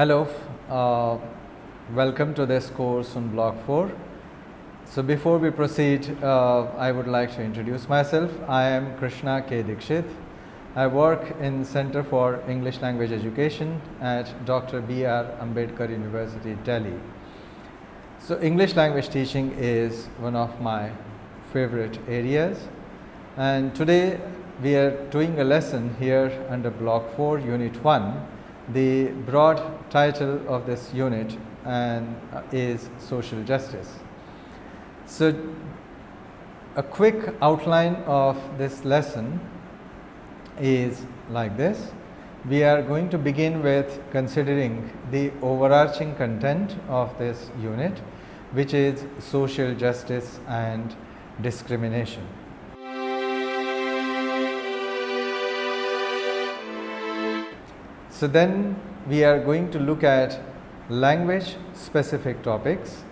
Hello, welcome to this course on Block 4. So before we proceed, I would like to introduce myself. I am Krishna K. Dikshit. I work in Center for English Language Education at Dr. B.R. Ambedkar University, Delhi. So English language teaching is one of my favorite areas, and today we are doing a lesson here under Block 4, Unit 1. The broad title of this unit is Social Justice. So a quick outline of this lesson is like this. We are going to begin with considering the overarching content of this unit, which is social justice and discrimination. So then we are going to look at language specific topics.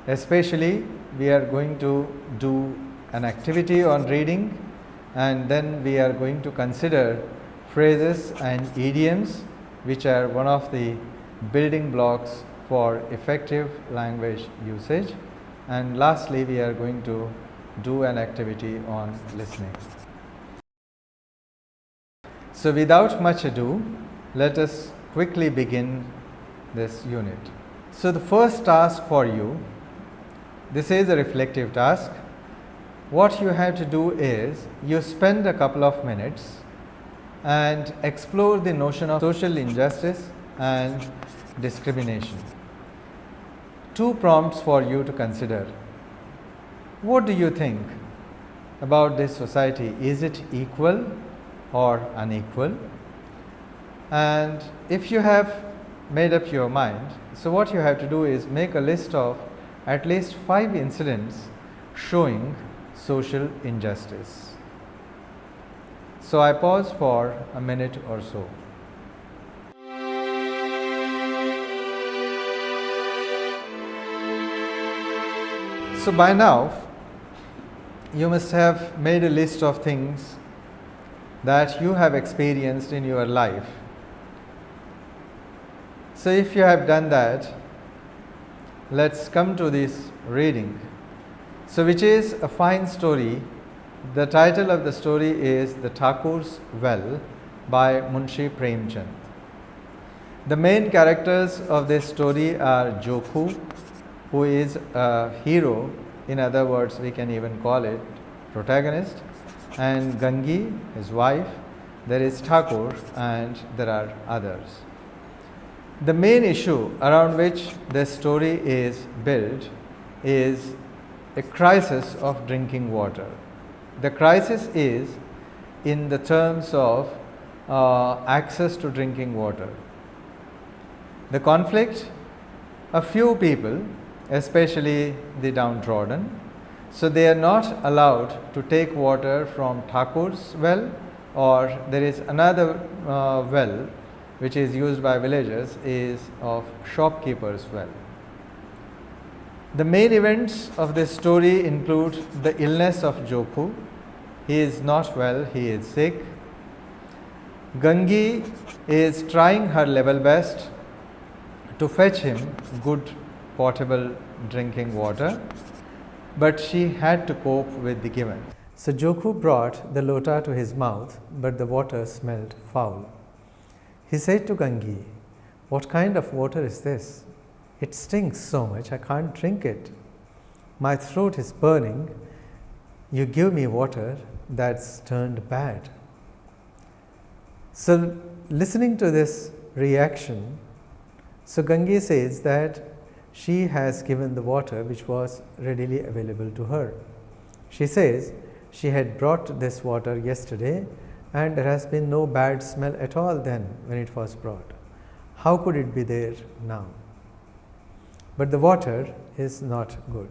Especially we are going to do an activity on reading, and then we are going to consider phrases and idioms, which are one of the building blocks for effective language usage. And lastly, we are going to do an activity on listening. So without much ado, let us quickly begin this unit. So the first task for you, this is a reflective task. What you have to do is you spend a couple of minutes and explore the notion of social injustice and discrimination. Two prompts for you to consider. What do you think about this society? Is it equal or unequal? And if you have made up your mind, so what you have to do is make a list of at least 5 incidents showing social injustice. So I pause for a minute or so. So by now, you must have made a list of things that you have experienced in your life. So if you have done that, let's come to this reading. So which is a fine story. The title of the story is The Thakur's Well by Munshi Premchand. The main characters of this story are Jokhu, who is a hero, in other words we can even call it protagonist, and Gangi, his wife. There is Thakur, and there are others. The main issue around which this story is built is a crisis of drinking water. The crisis is in the terms of access to drinking water. The conflict, a few people, especially the downtrodden, so they are not allowed to take water from Thakur's well, or there is another well which is used by villagers, is of shopkeeper's well. The main events of this story include the illness of Jokhu. He is not well, he is sick. Gangi is trying her level best to fetch him good potable drinking water, but she had to cope with the given. So Jokhu brought the lota to his mouth, but the water smelled foul. He said to Gangi, "What kind of water is this? It stinks so much, I can't drink it. My throat is burning. You give me water that's turned bad." So listening to this reaction, so Gangi says that she has given the water which was readily available to her. She says she had brought this water yesterday, and there has been no bad smell at all then when it was brought. How could it be there now? But the water is not good.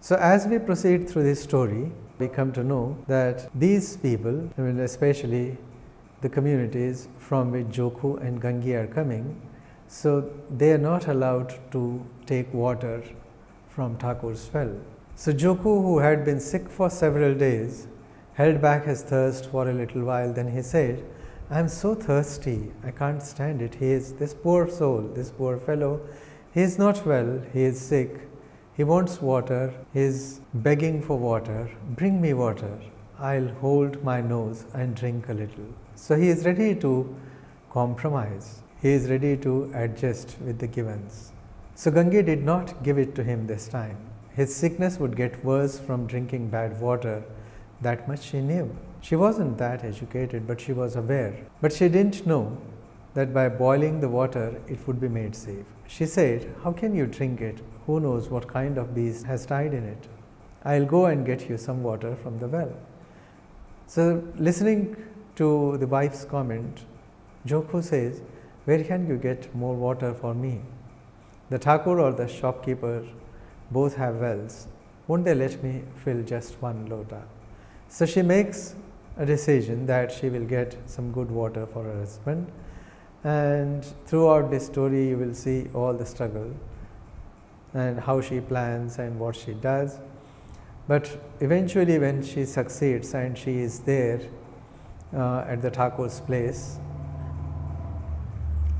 So as we proceed through this story, we come to know that these people, especially the communities from which Jokhu and Gangi are coming, so they are not allowed to take water from Thakur's well. So Jokhu, who had been sick for several days, held back his thirst for a little while. Then he said, I am so thirsty, I can't stand it. He is this poor soul, this poor fellow. He is not well, he is sick. He wants water, he is begging for water. Bring me water. I'll hold my nose and drink a little. So he is ready to compromise. He is ready to adjust with the givens. So Gange did not give it to him this time. His sickness would get worse from drinking bad water. That much she knew. She wasn't that educated, but she was aware. But she didn't know that by boiling the water, it would be made safe. She said, "How can you drink it? Who knows what kind of beast has died in it? I'll go and get you some water from the well." So, listening to the wife's comment, Jokhu says, "Where can you get more water for me? The Thakur or the shopkeeper both have wells. Won't they let me fill just one lota?" So she makes a decision that she will get some good water for her husband. And throughout this story, you will see all the struggle and how she plans and what she does. But eventually, when she succeeds and she is there at the Thakur's place,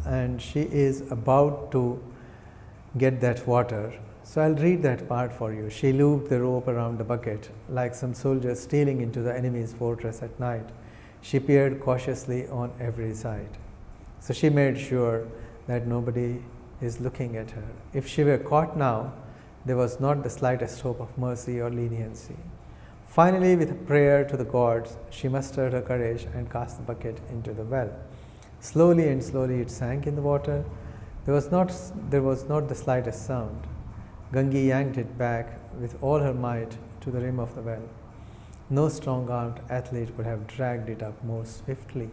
and she is about to get that water. So I'll read that part for you. She looped the rope around the bucket, like some soldiers stealing into the enemy's fortress at night. She peered cautiously on every side. So she made sure that nobody is looking at her. If she were caught now, there was not the slightest hope of mercy or leniency. Finally, with a prayer to the gods, she mustered her courage and cast the bucket into the well. Slowly and slowly it sank in the water. There was not the slightest sound. Gange yanked it back with all her might to the rim of the well. No strong-armed athlete could have dragged it up more swiftly.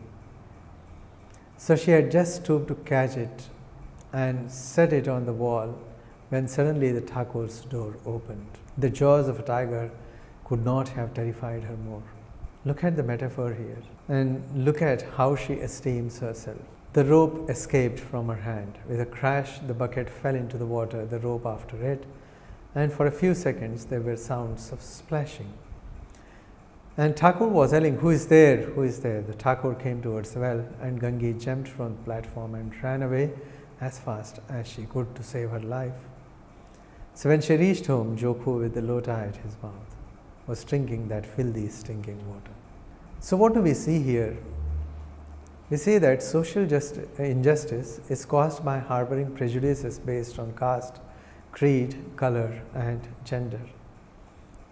So she had just stooped to catch it and set it on the wall when suddenly the Thakur's door opened. The jaws of a tiger could not have terrified her more. Look at the metaphor here and look at how she esteems herself. The rope escaped from her hand. With a crash, the bucket fell into the water, the rope after it, and for a few seconds there were sounds of splashing. And Thakur was yelling, "Who is there? Who is there?" The Thakur came towards the well, and Gange jumped from the platform and ran away as fast as she could to save her life. So when she reached home, Jokhu, with the lota at his mouth, was drinking that filthy, stinking water. So what do we see here? We see that social injustice is caused by harboring prejudices based on caste, creed, color, and gender.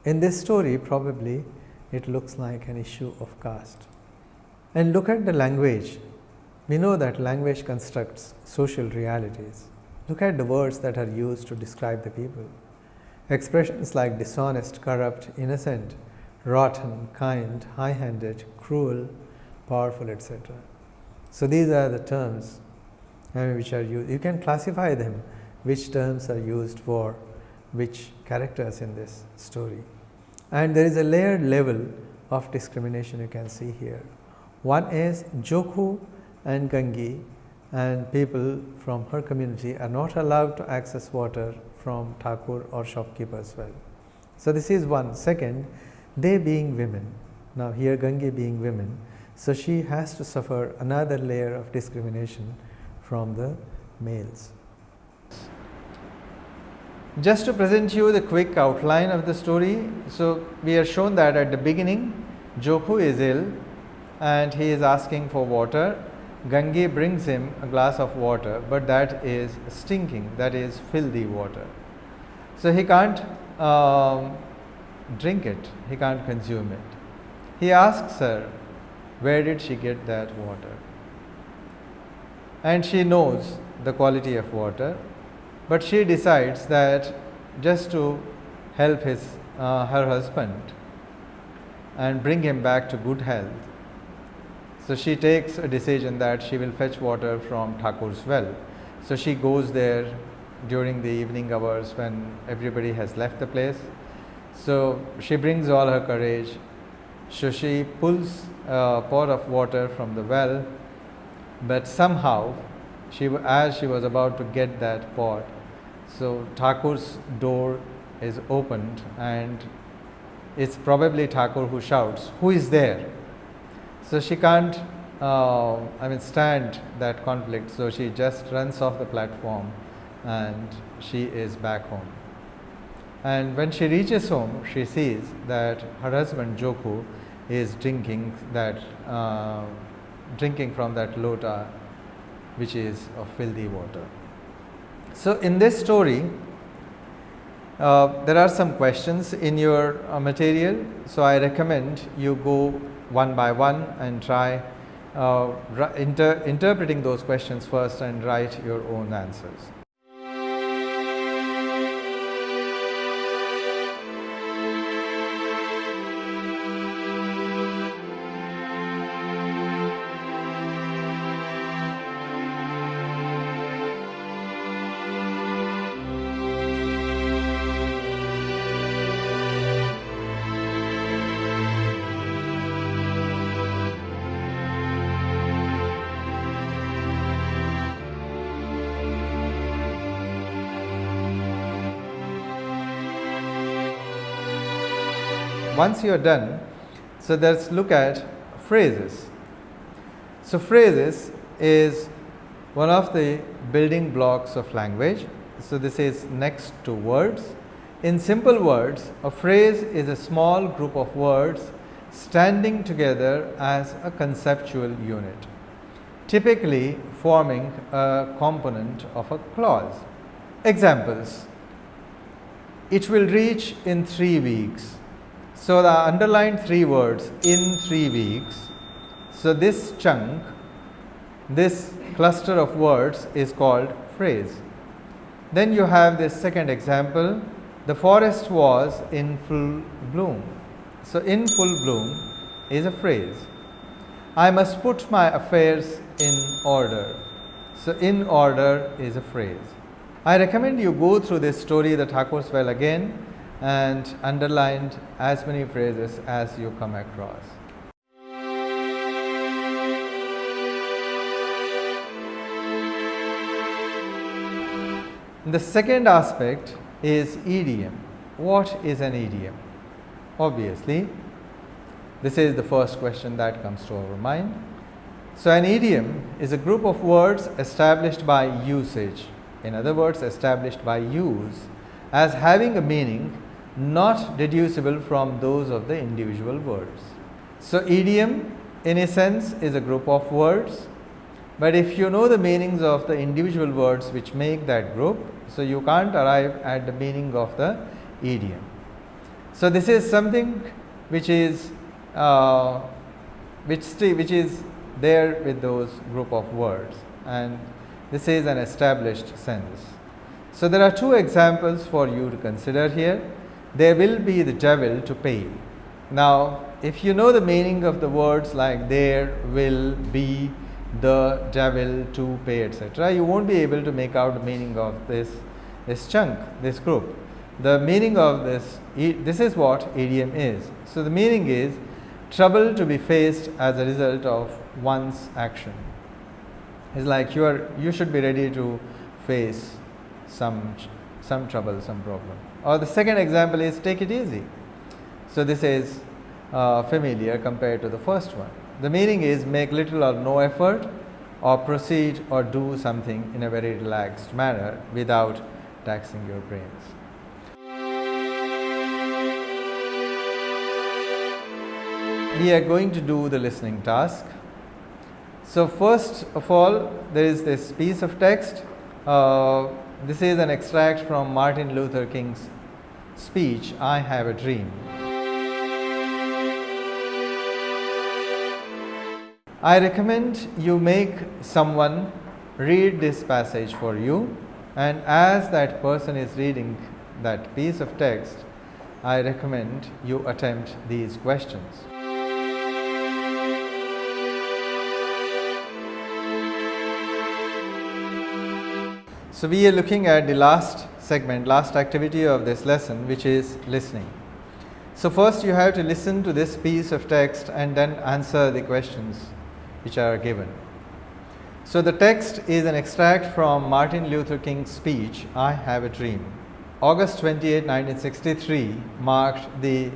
In this story, probably it looks like an issue of caste. And look at the language. We know that language constructs social realities. Look at the words that are used to describe the people. Expressions like dishonest, corrupt, innocent, rotten, kind, high-handed, cruel, powerful, etc. So these are the terms which are used. You can classify them, which terms are used for which characters in this story. And there is a layered level of discrimination you can see here. One is Jokhu and Gange and people from her community are not allowed to access water from Thakur or shopkeepers' well. So this is one. Second, they being women. Now here Gange being women, so she has to suffer another layer of discrimination from the males. Just to present you the quick outline of the story, so we are shown that at the beginning, Jokhu is ill and he is asking for water. Gange brings him a glass of water, but that is stinking, that is filthy water. So he can't drink it, he can't consume it. He asks her, where did she get that water? And she knows the quality of water, but she decides that just to help her husband and bring him back to good health, so she takes a decision that she will fetch water from Thakur's well. So she goes there during the evening hours when everybody has left the place. So she brings all her courage. So she pulls a pot of water from the well, but somehow, as she was about to get that pot, so Thakur's door is opened and it's probably Thakur who shouts, "Who is there?" So she can't stand that conflict, so she just runs off the platform and she is back home. And when she reaches home, she sees that her husband Joku is drinking from that lota, which is of filthy water. So in this story, there are some questions in your material, so I recommend you go one by one and try interpreting those questions first and write your own answers. Once you are done, so let's look at phrases. So phrases is one of the building blocks of language. So this is next to words. In simple words, a phrase is a small group of words standing together as a conceptual unit, typically forming a component of a clause. Examples: it will reach in 3 weeks. So the underlined 3 words, in 3 weeks. So this chunk, this cluster of words is called phrase. Then you have this second example: the forest was in full bloom. So in full bloom is a phrase. I must put my affairs in order. So in order is a phrase. I recommend you go through this story, the Thakur's Well, again and underlined as many phrases as you come across. The second aspect is idiom. What is an idiom? Obviously, this is the first question that comes to our mind. So an idiom is a group of words established by usage, in other words, established by use, as having a meaning not deducible from those of the individual words. So idiom, in a sense, is a group of words, but if you know the meanings of the individual words which make that group, so you can't arrive at the meaning of the idiom. So this is something which is which is there with those group of words, and this is an established sense. So there are 2 examples for you to consider here. There will be the devil to pay. Now, if you know the meaning of the words like there will be, the devil, to pay, etc., you won't be able to make out the meaning of this chunk, this group. The meaning of this is what idiom is. So the meaning is trouble to be faced as a result of one's action. It's like you should be ready to face some trouble, some problem. Or the second example is take it easy. So this is familiar compared to the first one. The meaning is make little or no effort, or proceed or do something in a very relaxed manner without taxing your brains. We are going to do the listening task. So first of all, there is this piece of text. This is an extract from Martin Luther King's speech, I Have a Dream. I recommend you make someone read this passage for you, and as that person is reading that piece of text, I recommend you attempt these questions. So we are looking at the last segment, last activity of this lesson, which is listening. So first you have to listen to this piece of text and then answer the questions which are given. So the text is an extract from Martin Luther King's speech, I Have a Dream. August 28, 1963 marked the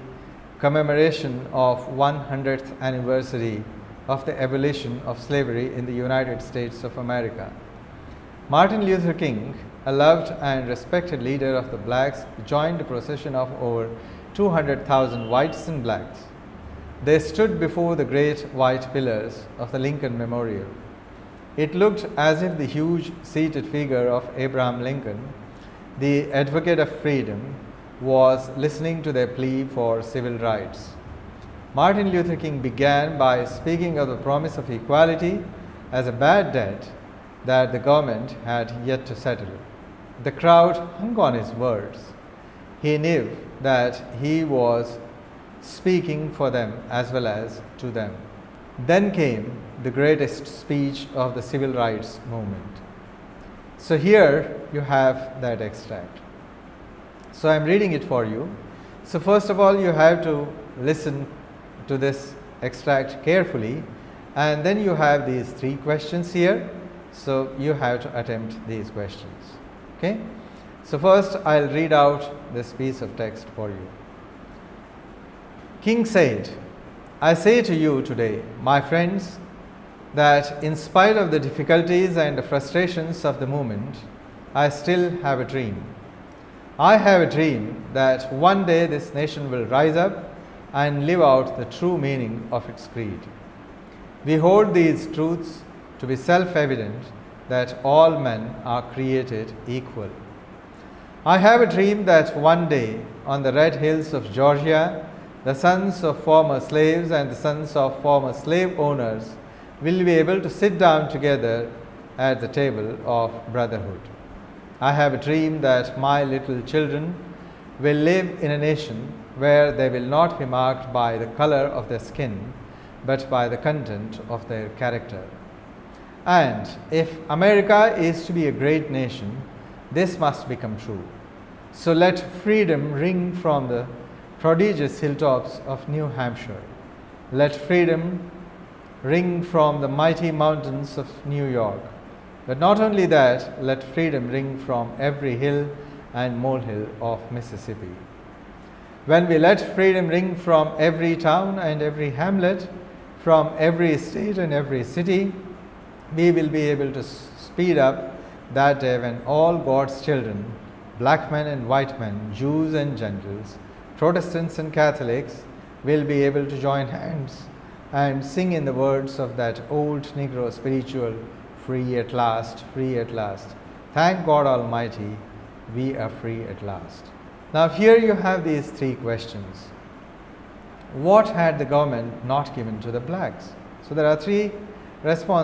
commemoration of 100th anniversary of the abolition of slavery in the United States of America. Martin Luther King, a loved and respected leader of the blacks, joined a procession of over 200,000 whites and blacks. They stood before the great white pillars of the Lincoln Memorial. It looked as if the huge seated figure of Abraham Lincoln, the advocate of freedom, was listening to their plea for civil rights. Martin Luther King began by speaking of the promise of equality as a bad debt that the government had yet to settle. The crowd hung on his words. He knew that he was speaking for them as well as to them. Then came the greatest speech of the civil rights movement. So here you have that extract. So I am reading it for you. So first of all, you have to listen to this extract carefully, and then you have these 3 questions here. So you have to attempt these questions. Okay? So first I'll read out this piece of text for you. King said, "I say to you today, my friends, that in spite of the difficulties and the frustrations of the moment, I still have a dream. I have a dream that one day this nation will rise up and live out the true meaning of its creed. We hold these truths to be self-evident, that all men are created equal. I have a dream that one day on the red hills of Georgia, the sons of former slaves and the sons of former slave owners will be able to sit down together at the table of brotherhood. I have a dream that my little children will live in a nation where they will not be marked by the color of their skin, but by the content of their character. And if America is to be a great nation, this must become true. So let freedom ring from the prodigious hilltops of New Hampshire. Let freedom ring from the mighty mountains of New York. But not only that, let freedom ring from every hill and molehill of Mississippi. When we let freedom ring from every town and every hamlet, from every state and every city, we will be able to speed up that day when all God's children, black men and white men, Jews and Gentiles, Protestants and Catholics, will be able to join hands and sing in the words of that old Negro spiritual, free at last, free at last. Thank God Almighty, we are free at last. Now here you have these 3 questions. What had the government not given to the blacks? So there are 3 responses